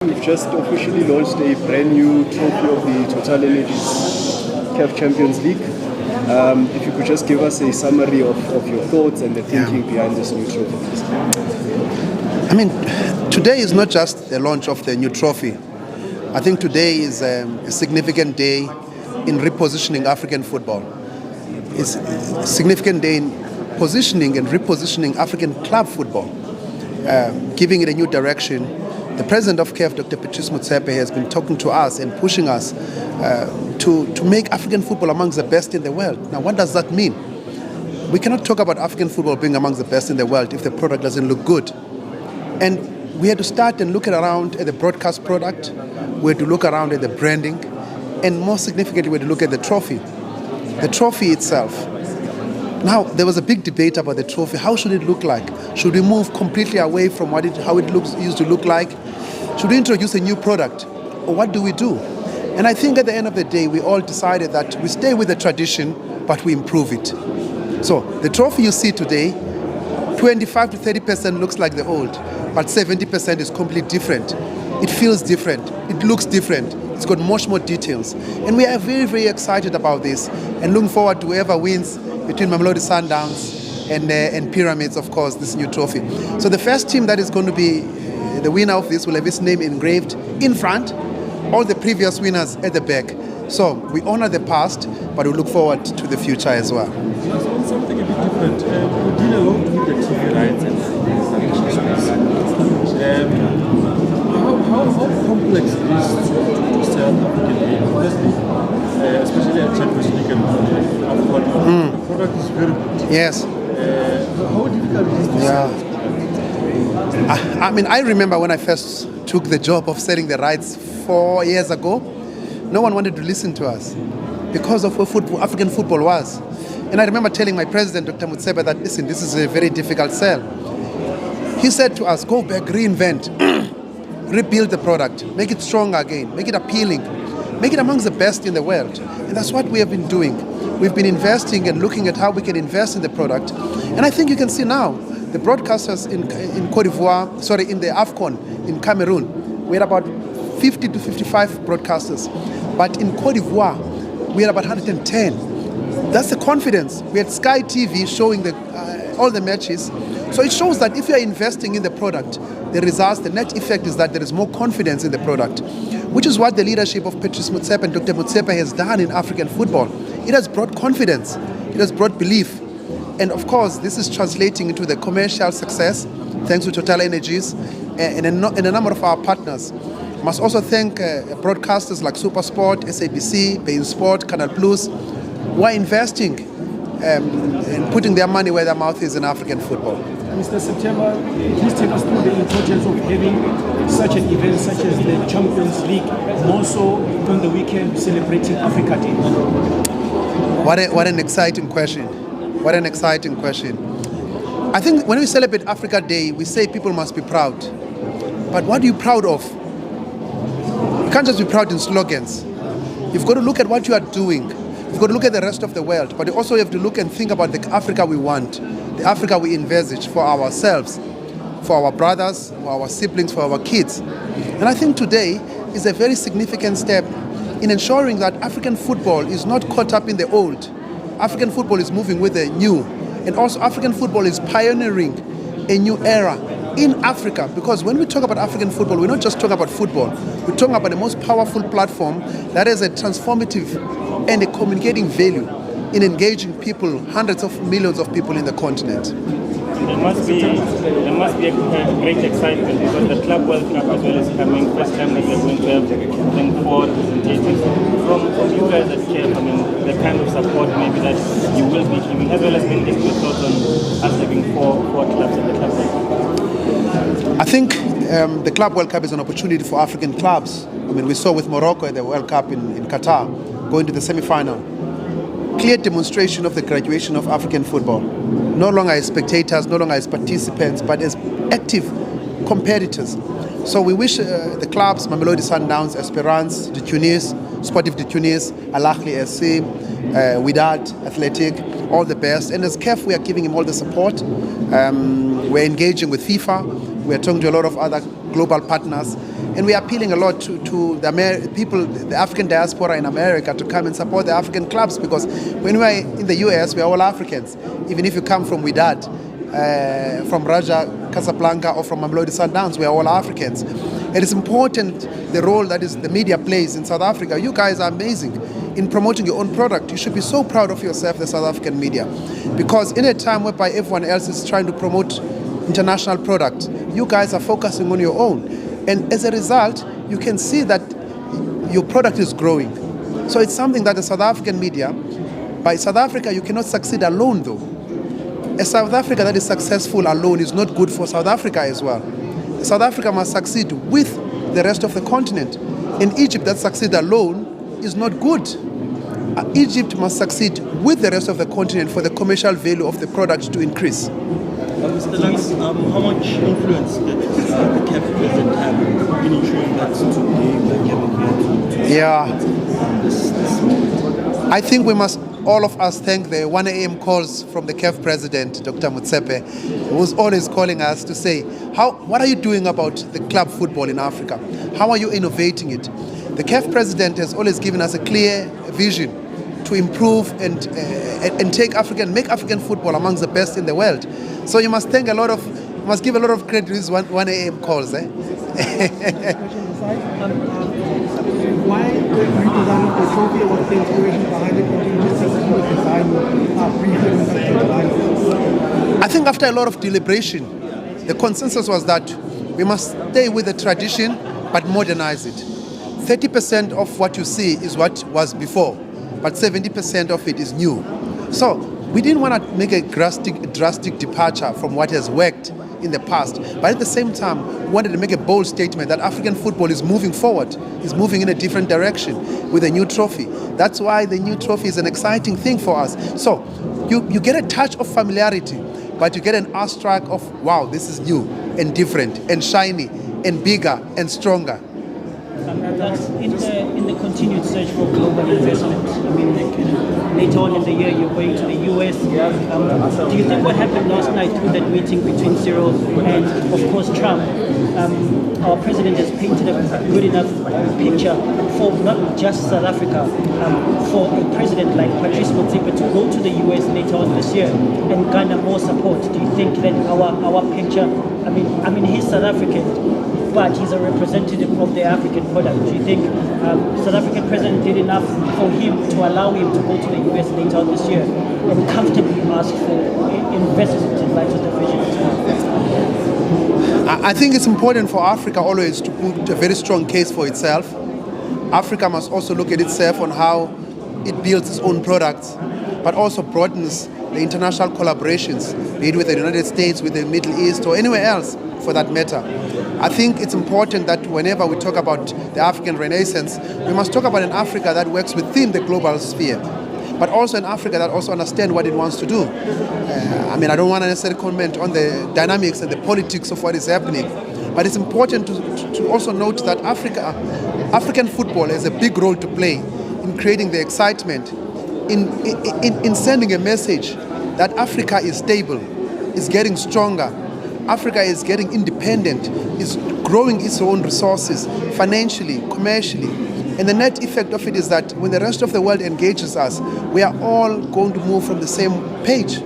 We've just officially launched a brand new trophy of the TotalEnergies CAF Champions League. If you could just give us a summary of your thoughts and the thinking behind this new trophy, please. I mean, today is not just the launch of the new trophy. I think today is a significant day in repositioning African football. It's a significant day in positioning and repositioning African club football, giving it a new direction. The president of CAF, Dr. Patrice Motsepe, has been talking to us and pushing us to make African football amongst the best in the world. Now, what does that mean? We cannot talk about African football being amongst the best in the world if the product doesn't look good. And we had to start and look around at the broadcast product. We had to look around at the branding. And more significantly, we had to look at the trophy. The trophy itself. Now, there was a big debate about the trophy. How should it look like? Should we move completely away from how it used to look like? Should we introduce a new product? Or what do we do? And I think at the end of the day, we all decided that we stay with the tradition, but we improve it. So the trophy you see today, 25 to 30% looks like the old, but 70% is completely different. It feels different. It looks different. It's got much more details. And we are very, very excited about this and looking forward to whoever wins between Mamelodi Sundowns and Pyramids, of course, this new trophy. So the first team that is going to be the winner of this will have its name engraved in front, all the previous winners at the back. So we honor the past, but we look forward to the future as well. Something a bit different. We deal a lot with the TV rights and how complex it is to sell African game, especially at Champions League and AFCON. The product is very good. Yes. How difficult it is to sell? I mean, I remember when I first took the job of selling the rights 4 years ago, no one wanted to listen to us because of where African football was. And I remember telling my president, Dr. Motsepe, that, listen, this is a very difficult sell. He said to us, go back, reinvent, rebuild the product, make it strong again, make it appealing, make it amongst the best in the world. And that's what we have been doing. We've been investing and looking at how we can invest in the product. And I think you can see now, the broadcasters in Cote d'Ivoire, sorry, in the AFCON in Cameroon, we had about 50 to 55 broadcasters. But in Cote d'Ivoire, we had about 110. That's the confidence. We had Sky TV showing all the matches. So it shows that if you are investing in the product, the results, the net effect is that there is more confidence in the product, which is what the leadership of Patrice Motsepe and Dr. Motsepe has done in African football. It has brought confidence. It has brought belief. And of course, this is translating into the commercial success, thanks to TotalEnergies and a number of our partners. I must also thank broadcasters like SuperSport, SABC, Bein Sport, Canal Plus, who are investing and putting their money where their mouth is in African football. Mr. September, please take us through the importance of having such an event such as the Champions League, more so on the weekend celebrating Africa Day. What an exciting question. What an exciting question. I think when we celebrate Africa Day, we say people must be proud. But what are you proud of? You can't just be proud in slogans. You've got to look at what you are doing. You've got to look at the rest of the world. But you also have to look and think about the Africa we want, the Africa we envisage for ourselves, for our brothers, for our siblings, for our kids. And I think today is a very significant step in ensuring that African football is not caught up in the old. African football is moving with the new. And also African football is pioneering a new era in Africa. Because when we talk about African football, we're not just talking about football. We're talking about the most powerful platform that has a transformative and a communicating value in engaging people, hundreds of millions of people in the continent. There must be a great excitement because the Club World Cup as well is coming. First time that we're going to have 4 representatives from you guys at CAF. I mean, the kind of support maybe that you will be giving, as well as maybe your thoughts on us having four clubs at the Club World Cup. I think the Club World Cup is an opportunity for African clubs. I mean, we saw with Morocco at the World Cup in Qatar, going to the semi-final. Clear demonstration of the graduation of African football. No longer as spectators, no longer as participants, but as active competitors. So we wish the clubs, Mamelodi Sundowns, Esperance de Tunis, Sportif de Tunis, Al Ahly SC, Wydad Athletic, all the best. And as CAF, we are giving him all the support. We're engaging with FIFA. We're talking to a lot of other global partners. And we are appealing a lot to the people, the African diaspora in America, to come and support the African clubs, because when we are in the US, we are all Africans. Even if you come from Wydad, from Raja Casablanca, or from Mamelodi Sundowns, we are all Africans. It is important the role that is the media plays in South Africa. You guys are amazing in promoting your own product. You should be so proud of yourself, the South African media, because in a time whereby everyone else is trying to promote international product, you guys are focusing on your own. And as a result, you can see that your product is growing. So it's something that the South African media, by South Africa, you cannot succeed alone though. A South Africa that is successful alone is not good for South Africa as well. South Africa must succeed with the rest of the continent. In Egypt, that succeed alone is not good. Egypt must succeed with the rest of the continent for the commercial value of the product to increase. Mr. Lux, how much influence did the CAF president have in ensuring that today we are here? Yeah, I think we must, all of us, thank the 1 a.m. calls from the CAF president, Dr. Motsepe, who's always calling us to say, what are you doing about the club football in Africa? How are you innovating it? The CAF president has always given us a clear vision to improve and make African football amongst the best in the world. So you must give a lot of credit to these 1 a.m. calls. Why redesign the trophy? What's the inspiration behind it? Or do you just think that you would design I think after a lot of deliberation, the consensus was that we must stay with the tradition but modernize it. 30% of what you see is what was before, but 70% of it is new. So we didn't want to make a drastic departure from what has worked in the past, but at the same time we wanted to make a bold statement that African football is moving forward, is moving in a different direction with a new trophy. That's why the new trophy is an exciting thing for us. So you get a touch of familiarity, but you get an awestruck of, wow, this is new and different and shiny and bigger and stronger. In the continued search for global investment, I mean, later on in the year you're going to the US. Do you think what happened last night through that meeting between Cyril and, of course, Trump, our president has painted a good enough picture for not just South Africa, for a president like Patrice Motsepe to go to the US later on this year and garner more support? Do you think that our picture, I mean, he's South African, but he's a representative of the African product. Do you think South African president did enough for him to allow him to go to the US later on this year and comfortably ask for investment in light of the vision? I think it's important for Africa always to put a very strong case for itself. Africa must also look at itself on how it builds its own products, but also broadens the international collaborations, be it with the United States, with the Middle East, or anywhere else for that matter. I think it's important that whenever we talk about the African Renaissance, we must talk about an Africa that works within the global sphere, but also an Africa that also understands what it wants to do. I don't want to necessarily comment on the dynamics and the politics of what is happening, but it's important to also note that African football has a big role to play in creating the excitement, in sending a message that Africa is stable, is getting stronger. Africa is getting independent, is growing its own resources financially, commercially. And the net effect of it is that when the rest of the world engages us, we are all going to move from the same page.